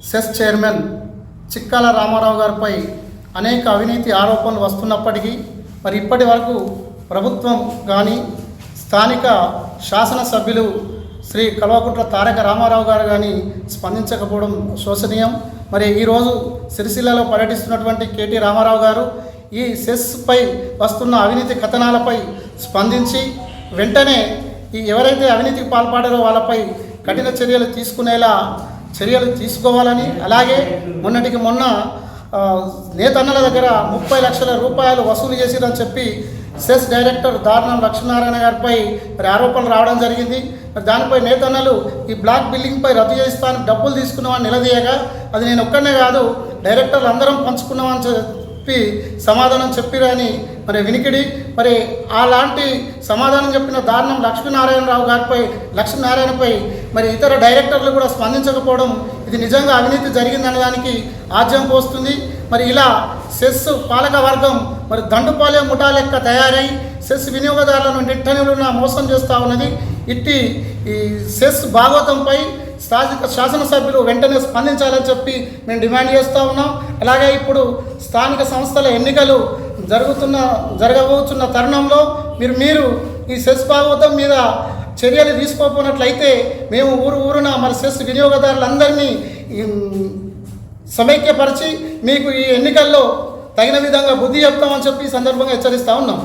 Cess chairman Chikkala Ramarao గారిపై అనేక అవినీతి ఆరోపణలు వస్తున్నప్పటికీ మరి ఇప్పటి వరకు ప్రభుత్వం కానీ స్థానిక శాసనసభ్యులు శ్రీ కల్వకుంట్ల తారక రామారావు గారు కానీ స్పందించకపోవడం శోచనీయం. మరి ఈరోజు సిరిసిల్లలో పర్యటిస్తున్నటువంటి కేటీ రామారావు గారు ఈ సెస్పై వస్తున్న అవినీతి కథనాలపై స్పందించి వెంటనే ఈ ఎవరైతే అవినీతికి పాల్పడారో వాళ్ళపై కఠిన చర్యలు తీసుకునేలా చర్యలు తీసుకోవాలని, అలాగే మొన్నటికి మొన్న నేతన్నల దగ్గర 30 లక్షల రూపాయలు వసూలు చేసిరని చెప్పి సెస్ డైరెక్టర్ దారుణం లక్ష్మీనారాయణ గారిపై మరి ఆరోపణలు రావడం జరిగింది. మరి దానిపై నేతన్నలు ఈ బ్లాక్ బిల్లింగ్పై రద్దు చేస్తాను డబ్బులు తీసుకున్నామని నిలదీయగా అది నేను ఒక్కనే కాదు డైరెక్టర్లు అందరం పంచుకున్నామని చెప్పి సమాధానం చెప్పిరని మరి వినికిడి. మరి అలాంటి సమాధానం చెప్పిన దారుణం లక్ష్మీనారాయణపై మరి ఇతర డైరెక్టర్లు కూడా స్పందించకపోవడం ఇది నిజంగా అవినీతి జరిగిందనడానికి ఆజ్యం పోస్తుంది. మరి ఇలా సెస్ పాలక వర్గం మరి దండుపాలెం ముఠా లెక్క తయారై సెస్ వినియోగదారులను నిట్టనిలున్న మోసం చేస్తూ ఉన్నది. ఇట్టి ఈ సెస్ భాగవతంపై శాసనసభ్యులు వెంటనే స్పందించాలని చెప్పి మేము డిమాండ్ చేస్తూ ఉన్నాం. అలాగే ఇప్పుడు స్థానిక సంస్థల ఎన్నికలు జరగబోతున్న తరుణంలో మీరు ఈ సెస్ భాగవతం మీద చర్యలు తీసుకోకపోయినట్లయితే మేము ఊరున మరి సెస్ వినియోగదారులందరినీ సమైక్యపరిచి మీకు ఈ ఎన్నికల్లో తగిన విధంగా బుద్ధి చెప్తామని చెప్పి ఈ సందర్భంగా హెచ్చరిస్తూ ఉన్నాం.